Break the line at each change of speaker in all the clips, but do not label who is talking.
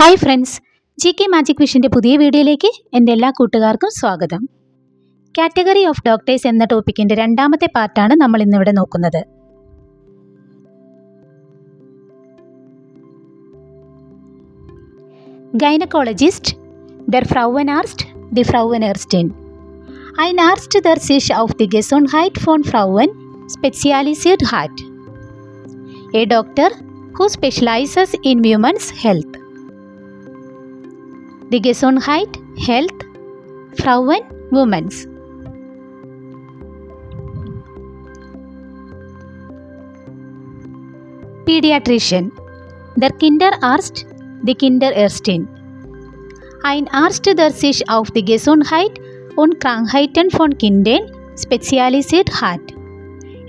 Hi friends, G K magic വിഷൻ്റെ പുതിയ വീഡിയോയിലേക്ക് എൻ്റെ എല്ലാ കൂട്ടുകാർക്കും സ്വാഗതം. കാറ്റഗറി ഓഫ് ഡോക്ടേഴ്സ് എന്ന ടോപ്പിക്കിൻ്റെ രണ്ടാമത്തെ പാർട്ടാണ് നമ്മൾ ഇന്നിവിടെ നോക്കുന്നത്. ഗൈനക്കോളജിസ്റ്റ്, ദർ ഫ്രൗവൻആർസ്റ്റ്, ദി ഫ്രൗവൻഎർസ്റ്റിൻ. Ein Arzt, der sich auf die Gesundheit von Frauen spezialisiert hat. A doctor who specializes in women's health. Die Gesundheit, Health, Frauen, Women's. Pediatrician, der Kinderarzt, die Kinderärztin. Ein Arzt, der sich auf die Gesundheit und Krankheiten von Kindern spezialisiert hat.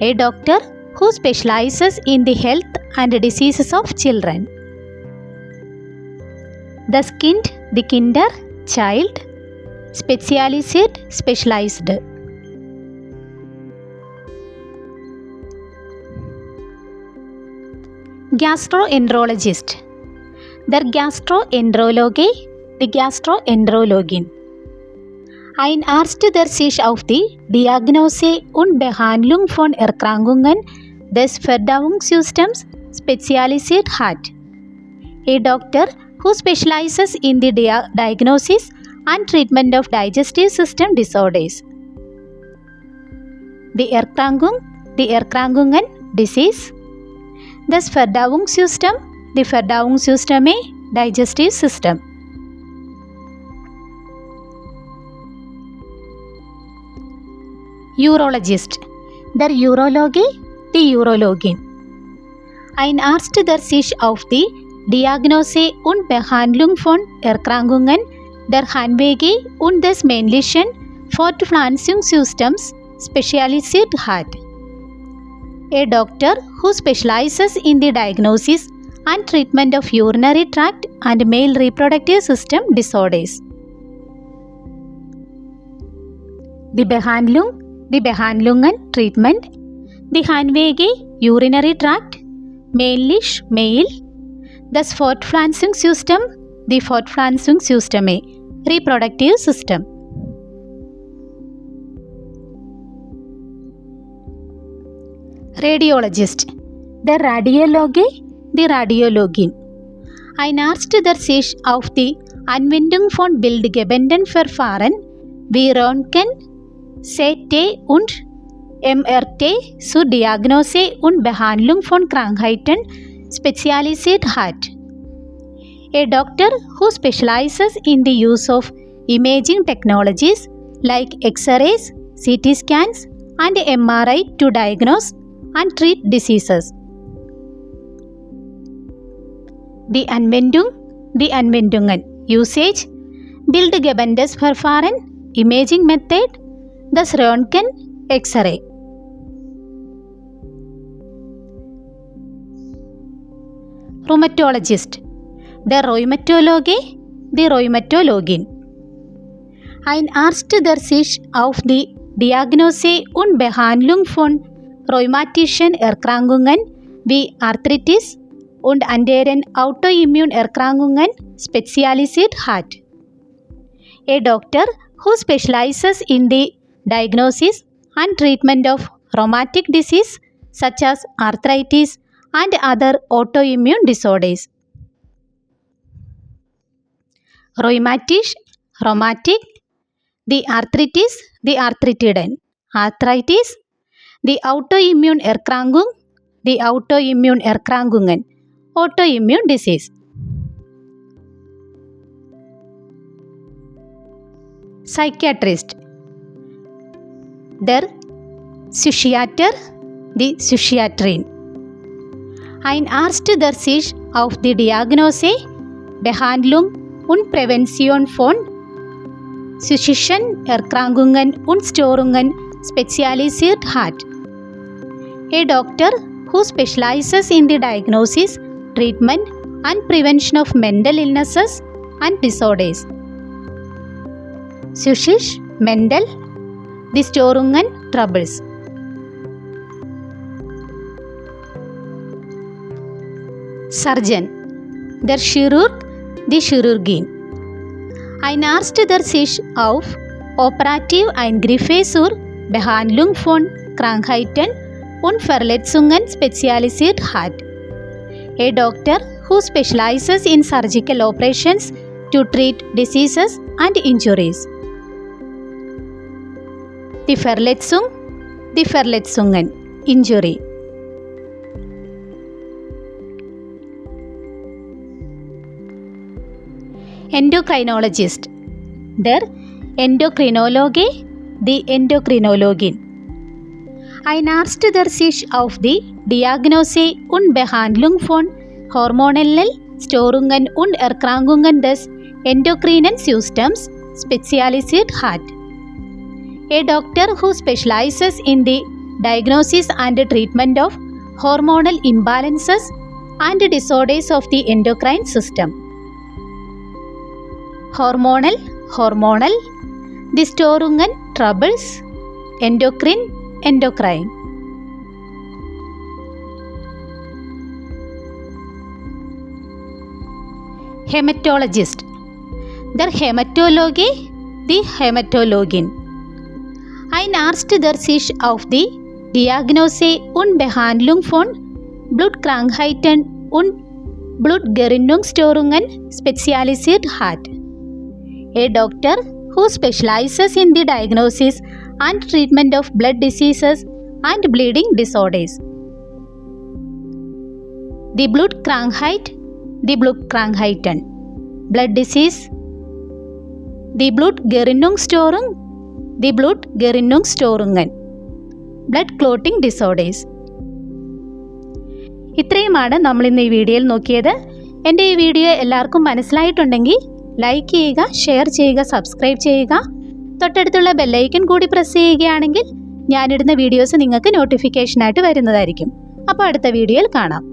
A doctor who specializes in the health and diseases of children. Das Kind, the Kinder, Child, Spezialisiert, Specialized. Gastroenterologist, der Gastroenterologe, die Gastroenterologin. Ein Arzt, der sich auf die Diagnose und Behandlung von Erkrankungen des Verdauungssystems spezialisiert hat. A doctor who specializes in the diagnosis and treatment of digestive system disorders. Die Erkrankung, die Erkrankungen, Disease. Das Verdauungssystem, die Verdauungssysteme, Digestive System. Urologist, der Urologe, die Urologin. Ein Arzt, der sich auf die Diagnose und Behandlung von Erkrankungen der Harnwege und des männlichen Fortpflanzungssystems spezialisiert hat. A doctor who specializes in the diagnosis and treatment of urinary tract and male reproductive system disorders. Die Behandlung, die Behandlungen, Treatment, die Harnwege, urinary tract, männlich, male, das Fortpflanzungssystem, die Fortpflanzungssysteme, reproductive system. Radiologist, der Radiologe, die Radiologin. Ein Arzt, der sich auf die Anwendung von Bildgebendenverfahren wie Röntgen, CT und MRT zur Diagnose und Behandlung von Krankheiten spezialisiert hat. A doctor who specializes in the use of imaging technologies like X-rays, CT scans and MRI to diagnose and treat diseases. Die Anwendung, die Anwendungen, Usage, Bildgebendesverfahren, Imaging Method, das Röntgen, X-ray. Rheumatologist, der Rheumatologe, die Rheumatologin. Ein Arzt, der sich auf die Diagnose und Behandlung von rheumatischen Erkrankungen wie Arthritis und anderen Autoimmunerkrankungen spezialisiert hat. A doctor who specializes in the diagnosis and treatment of rheumatic disease such as arthritis and other autoimmune disorders. Rheumatic, the arthritis, the arthritiden. Arthritis, the autoimmune Erkrankung, the autoimmune Erkrankungen, autoimmune disease. Psychiatrist, der Psychiater, die Psychiatrin. Ein Arzt, der sich auf die Diagnose, Behandlung und Prävention von psychischen Erkrankungen und Störungen spezialisiert hat. A doctor who specializes in the diagnosis, treatment and prevention of mental illnesses and disorders. Psychisch, mental, the Störungen, troubles. Surgeon, der Chirurg, the chirurgeon. Ein Arzt der sich auf Operativ Eingriffe zur Behandlung von Krankheiten und Verletzungen spezialisiert hat. A doctor who specializes in surgical operations to treat diseases and injuries. Die Verletzung, die Verletzungen, injury. Endocrinologist, der Endokrinologe, die Endokrinologin. Ein Arzt, der sich auf die Diagnose und Behandlung von hormonellen Störungen und Erkrankungen des endokrinen Systems spezialisiert hat. A doctor who specializes in the diagnosis and treatment of hormonal imbalances and disorders of the endocrine system. Hormonal, the Störungen, troubles, endocrine. Hematologist, der Hämatologe, die Hämatologin. Ein Arzt, der sich auf die Diagnose und Behandlung von Blutkrankheiten und Blutgerinnungsstörungen spezialisiert hat. A doctor who specializes in the diagnosis and treatment of blood diseases and bleeding disorders. Die Blutkrankheit, die Blutkrankheiten. Blood disease, die Blutgerinnungsstörung, die Blutgerinnungsstörungen. Blood clotting disorders. ഇത്രയുമാണ് നമ്മളിന്ന് ഈ വീഡിയോയിൽ നോക്കിയത്. എൻ്റെ ഈ video എല്ലാവർക്കും മനസ്സിലായിട്ടുണ്ടെങ്കിൽ like ചെയ്യുക, share ചെയ്യുക, സബ്സ്ക്രൈബ് ചെയ്യുക. തൊട്ടടുത്തുള്ള ബെല്ലൈക്കൺ കൂടി പ്രസ് ചെയ്യുകയാണെങ്കിൽ ഞാനിടുന്ന വീഡിയോസ് നിങ്ങൾക്ക് നോട്ടിഫിക്കേഷനായിട്ട് വരുന്നതായിരിക്കും. അപ്പോൾ അടുത്ത വീഡിയോയിൽ കാണാം.